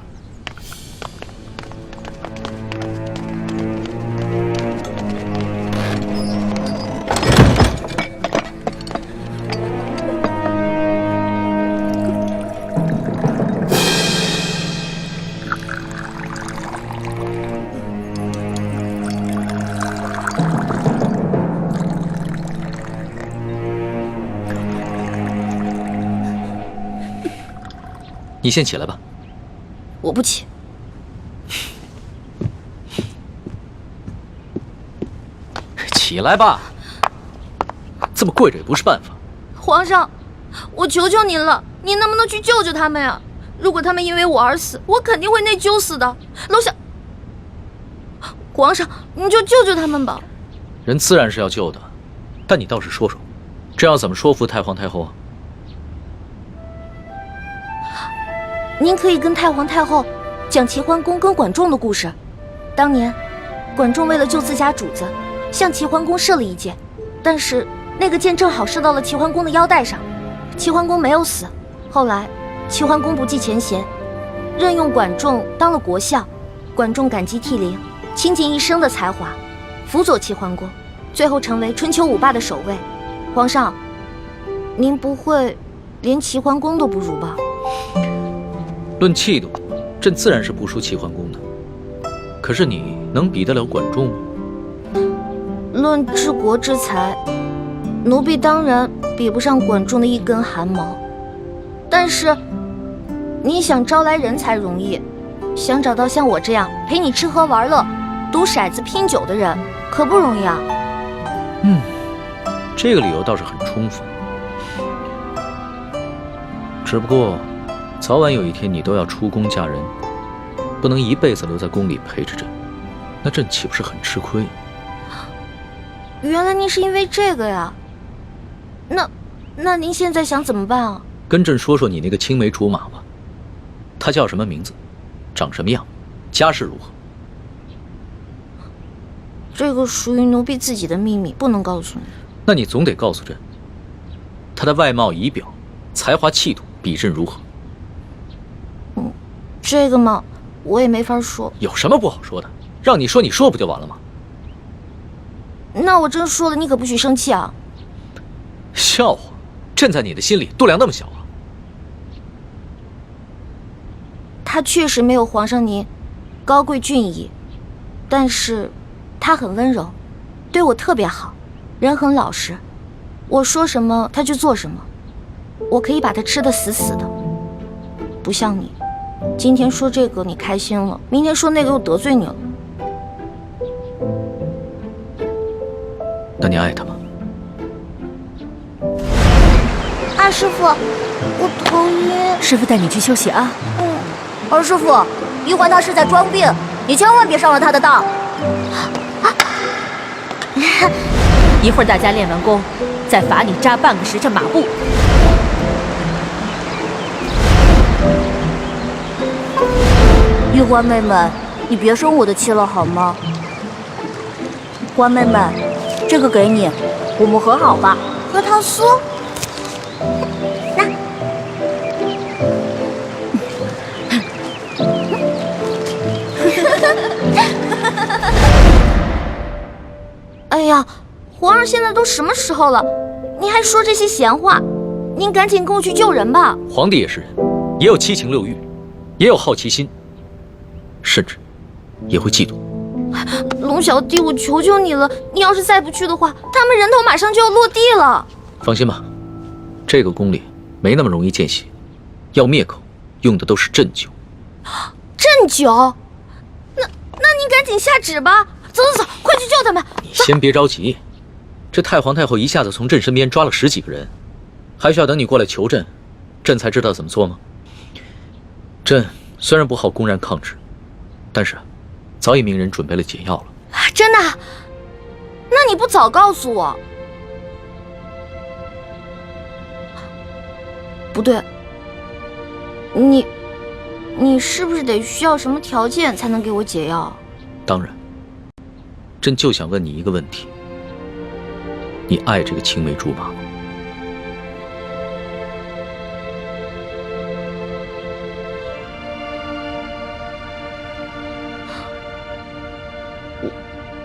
你先起来吧。我不起。起来吧，这么跪着也不是办法。皇上，我求求您了，您能不能去救救他们呀？如果他们因为我而死，我肯定会内疚死的。楼下，皇上，你就救救他们吧。人自然是要救的，但你倒是说说，这要怎么说服太皇太后啊？您可以跟太皇太后讲齐桓公跟管仲的故事。当年，管仲为了救自家主子，向齐桓公射了一箭，但是那个箭正好射到了齐桓公的腰带上，齐桓公没有死。后来，齐桓公不计前嫌，任用管仲当了国相。管仲感激涕零，倾尽一生的才华，辅佐齐桓公，最后成为春秋五霸的首位。皇上，您不会连齐桓公都不如吧？论气度，朕自然是不输齐桓公的。可是你能比得了管仲吗？论治国之才，奴婢当然比不上管仲的一根汗毛。但是，你想招来人才容易，想找到像我这样陪你吃喝玩乐、赌骰子拼酒的人，可不容易啊。这个理由倒是很充分。只不过，早晚有一天你都要出宫嫁人，不能一辈子留在宫里陪着朕，那朕岂不是很吃亏？原来您是因为这个呀？那您现在想怎么办啊？跟朕说说你那个青梅竹马吧，他叫什么名字，长什么样，家世如何？这个属于奴婢自己的秘密，不能告诉你。那你总得告诉朕，他的外貌仪表、才华气度比朕如何？这个嘛，我也没法说。有什么不好说的？让你说你说不就完了吗？那我真说了，你可不许生气啊！笑话，朕在你的心里度量那么小啊？他确实没有皇上您高贵俊逸，但是他很温柔，对我特别好，人很老实，我说什么他就做什么，我可以把他吃得死死的。不像你，今天说这个你开心了，明天说那个又得罪你了。那你爱他吗？二师傅，我头晕。师傅带你去休息啊。二师傅，玉环他是在装病，你千万别上了他的当。一会儿大家练完功，再罚你扎半个时辰马步。玉环妹妹，你别生我的气了好吗？环妹妹，这个给你，我们和好吧？核桃酥。那。哎呀，皇上现在都什么时候了，您还说这些闲话？您赶紧跟我去救人吧。皇帝也是人，也有七情六欲，也有好奇心，甚至也会嫉妒。龙小弟，我求求你了，你要是再不去的话，他们人头马上就要落地了。放心吧，这个宫里没那么容易见血，要灭口用的都是鸩酒。鸩酒？那你赶紧下旨吧。走，快去救他们！你先别着急，这太皇太后一下子从朕身边抓了10几个人，还需要等你过来求朕朕才知道怎么做吗？朕虽然不好公然抗旨，但是早已命人准备了解药了。真的？那你不早告诉我？不对，你是不是得需要什么条件才能给我解药？当然，朕就想问你一个问题：你爱这个青梅竹马吗？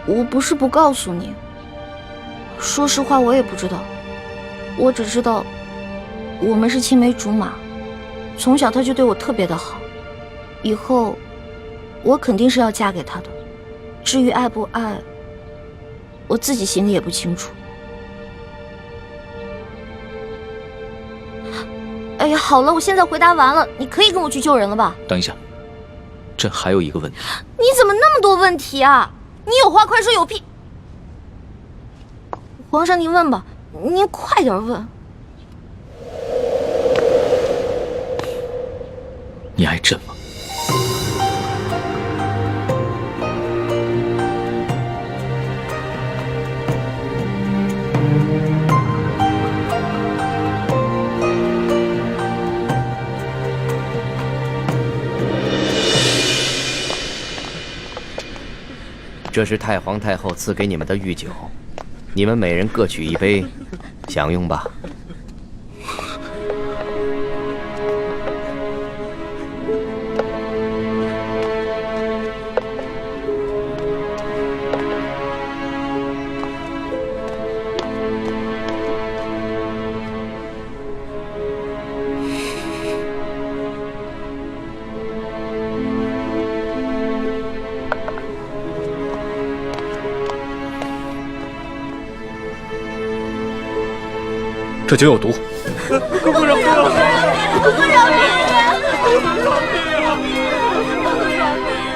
我不是不告诉你，说实话，我也不知道。我只知道，我们是青梅竹马，从小他就对我特别的好，以后我肯定是要嫁给他的。至于爱不爱，我自己心里也不清楚。哎呀，好了，我现在回答完了，你可以跟我去救人了吧？等一下，朕还有一个问题。你怎么那么多问题啊？你有话快说，有屁！皇上，您问吧，您快点问。你爱朕吗？这是太皇太后赐给你们的御酒，你们每人各取一杯，享用吧。这酒有毒。姑姑饶命！姑姑饶命！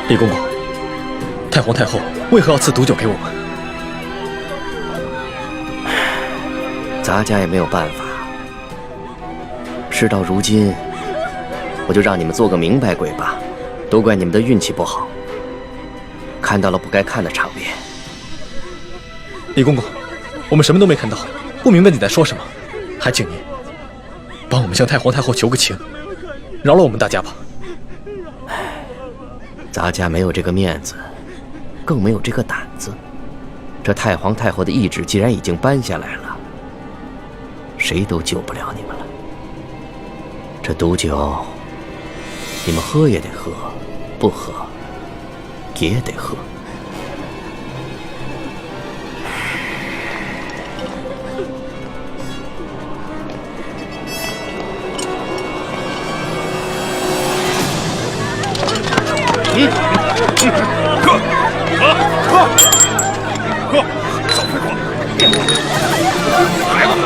李公公，太皇太后为何要赐毒酒给我们？咱家也没有办法。事到如今，我就让你们做个明白鬼吧。都怪你们的运气不好，看到了不该看的场面。李公公，我们什么都没看到，不明白你在说什么。还请您帮我们向太皇太后求个情，饶了我们大家吧。咱家没有这个面子，更没有这个胆子。这太皇太后的懿旨既然已经颁下来了，谁都救不了你们了。这毒酒，你们喝也得喝，不喝也得喝。喝，少废话，还不喝？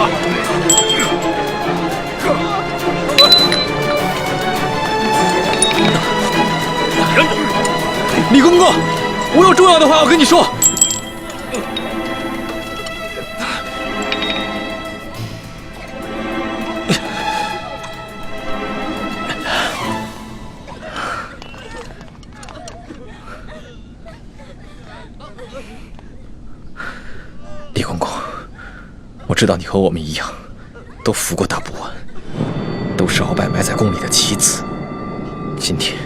李公公，我有重要的话要跟你说。李公公，我知道你和我们一样，都服过大补丸，都是鳌拜埋在宫里的棋子。今天，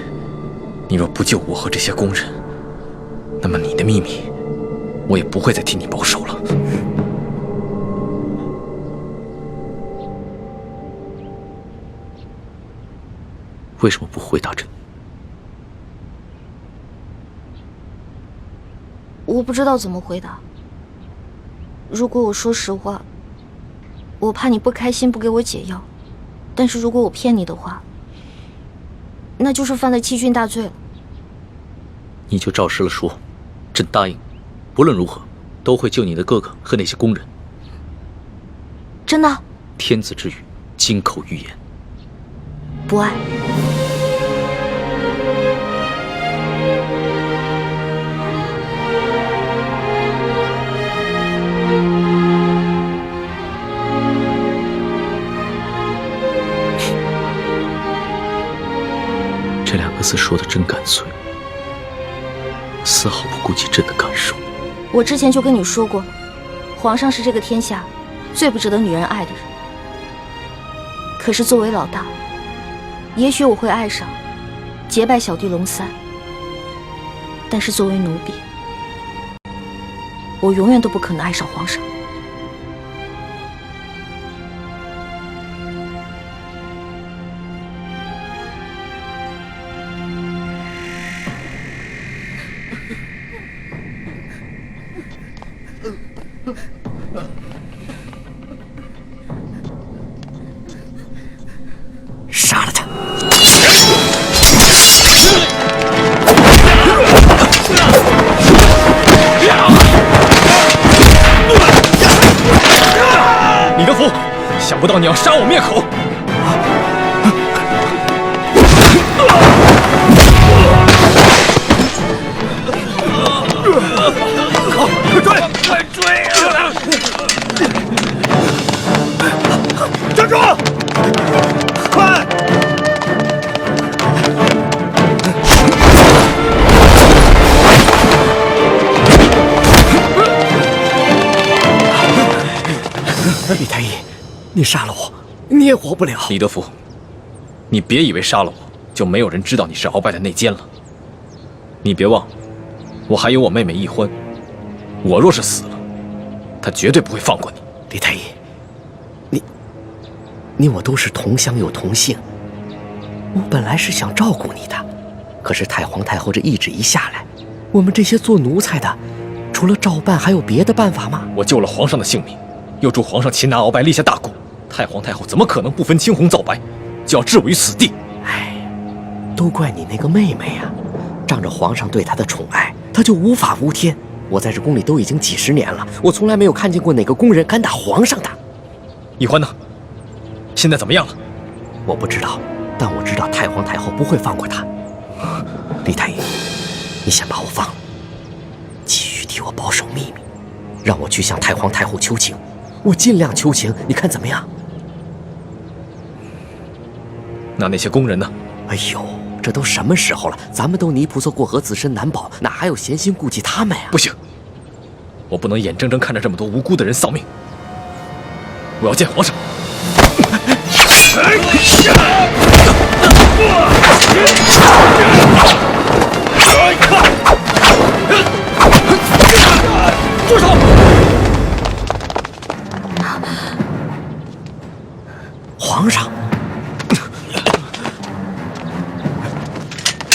你若不救我和这些宫人，那么你的秘密，我也不会再替你保守了。为什么不回答朕？我不知道怎么回答。如果我说实话，我怕你不开心，不给我解药；但是如果我骗你的话，那就是犯了欺君大罪了。你就照实了说，朕答应，不论如何都会救你的哥哥和那些宫人。真的？天子之语，金口玉言。不爱。字说的真干脆，丝毫不顾及朕的感受。我之前就跟你说过，皇上是这个天下最不值得女人爱的人。可是作为老大，也许我会爱上结拜小弟龙三，但是作为奴婢，我永远都不可能爱上皇上。杀了他！李德福，想不到你要杀我灭口！快追！快追啊！站住！快！李太医，你杀了我，你也活不了。李德福，你别以为杀了我就没有人知道你是鳌拜的内奸了。你别忘了，我还有我妹妹奕欢，我若是死了，她绝对不会放过你。李太医，你我都是同乡又同姓，我本来是想照顾你的，可是太皇太后这懿旨一下来，我们这些做奴才的，除了照办还有别的办法吗？我救了皇上的性命，又助皇上擒拿鳌拜，立下大功，太皇太后怎么可能不分青红皂白，就要置我于死地？哎，都怪你那个妹妹啊！仗着皇上对她的宠爱，她就无法无天。我在这宫里都已经几10年了，我从来没有看见过哪个宫人敢打皇上的。奕欢呢？现在怎么样了？我不知道，但我知道太皇太后不会放过她。李太医，你先把我放了，继续替我保守秘密，让我去向太皇太后求情，我尽量求情，你看怎么样？那些宫人呢？哎呦，这都什么时候了？咱们都泥菩萨过河，自身难保，哪还有闲心顾及他们呀？不行，我不能眼睁睁看着这么多无辜的人丧命。我要见皇上。住手！皇上，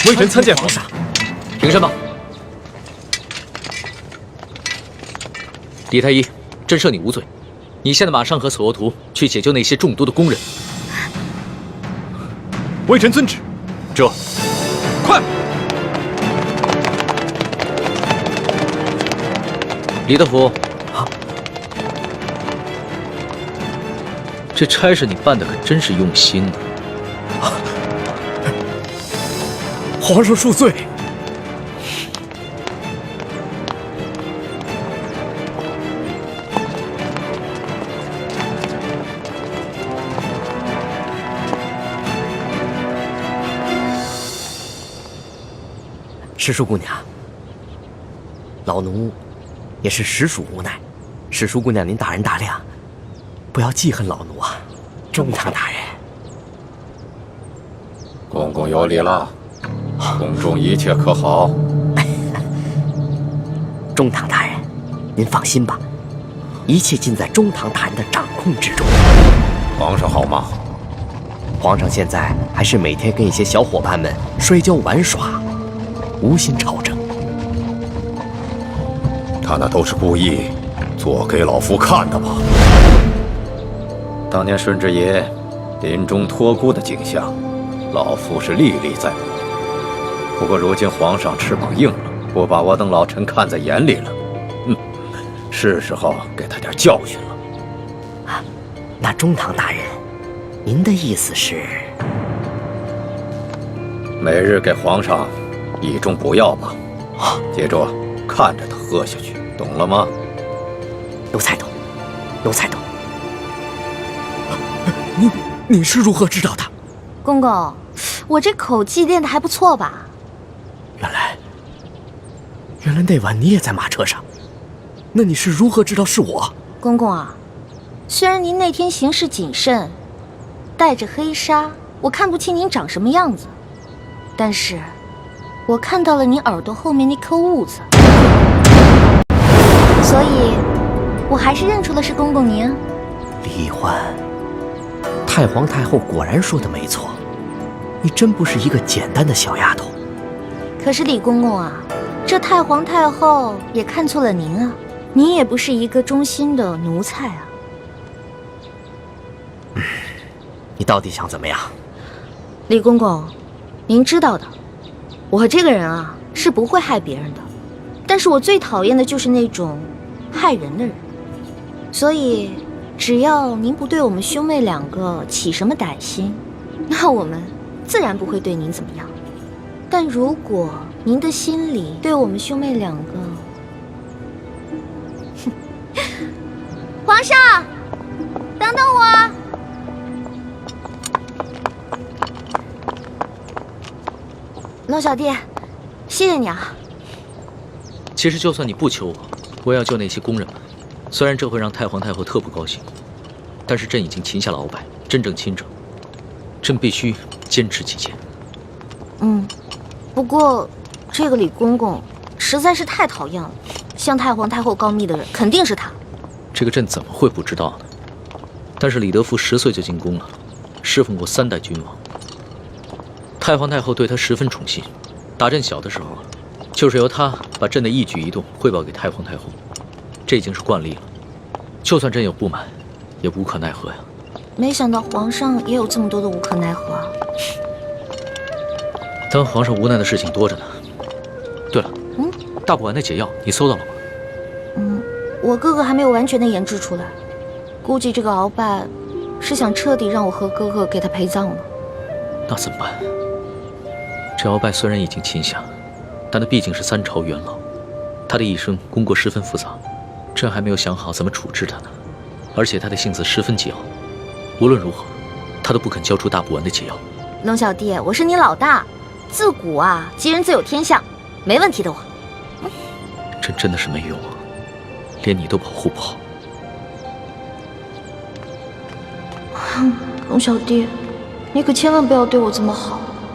微臣参见皇上。凭什么？李太医，朕赦你无罪。你现在马上和索额图去解救那些中毒的工人。微臣遵旨。这，快！李德福，这差事你办的可真是用心呢。皇上恕罪。石叔姑娘，老奴也是实属无奈。石叔姑娘，您大人大量，不要记恨老奴啊！中堂大人，公公有礼了，宫中一切可好？中堂大人，您放心吧，一切尽在中堂大人的掌控之中。皇上好吗？皇上现在还是每天跟一些小伙伴们摔跤玩耍，无心朝政。他那都是故意做给老夫看的吧？当年顺治爷临终托孤的景象，老夫是历历在目。不过如今皇上翅膀硬了，不把我等老臣看在眼里了，是时候给他点教训了。那中堂大人，您的意思是？每日给皇上一盅补药吧，接着看着他喝下去，懂了吗？奴才懂，奴才懂。你是如何知道的？公公，我这口技练得还不错吧？原来那晚你也在马车上，那你是如何知道是我？公公啊，虽然您那天行事谨慎，带着黑纱，我看不清您长什么样子，但是我看到了你耳朵后面那颗痦子，所以我还是认出了是公公您。李欢，太皇太后果然说的没错，你真不是一个简单的小丫头。可是李公公啊，这太皇太后也看错了您啊，您也不是一个忠心的奴才啊。你到底想怎么样？李公公，您知道的，我这个人啊是不会害别人的，但是我最讨厌的就是那种害人的人，所以只要您不对我们兄妹两个起什么歹心，那我们自然不会对您怎么样。但如果您的心里对我们兄妹两个，皇上，等等我。龙小弟，谢谢你啊。其实就算你不求我，我也要救那些宫人们。虽然这会让太皇太后特不高兴，但是朕已经擒下了鳌拜，真正亲政，朕必须坚持己见。不过这个李公公实在是太讨厌了，向太皇太后告密的人肯定是他。这个朕怎么会不知道呢？但是李德福10岁就进宫了，侍奉过3代君王。太皇太后对他十分宠信，打朕小的时候，就是由他把朕的一举一动汇报给太皇太后，这已经是惯例了。就算朕有不满，也无可奈何呀。没想到皇上也有这么多的无可奈何啊。当皇上无奈的事情多着呢。对了，大补丸的解药你搜到了吗？我哥哥还没有完全的研制出来，估计这个鳌拜是想彻底让我和哥哥给他陪葬了。那怎么办？这鳌拜虽然已经擒下，但他毕竟是3朝元老，他的一生功过十分复杂，朕还没有想好怎么处置他呢。而且他的性子十分桀骜，无论如何，他都不肯交出大补丸的解药。龙小弟，我是你老大，自古啊，吉人自有天相，没问题的我。朕真的是没用啊，连你都保护不好。龙小弟，你可千万不要对我这么好。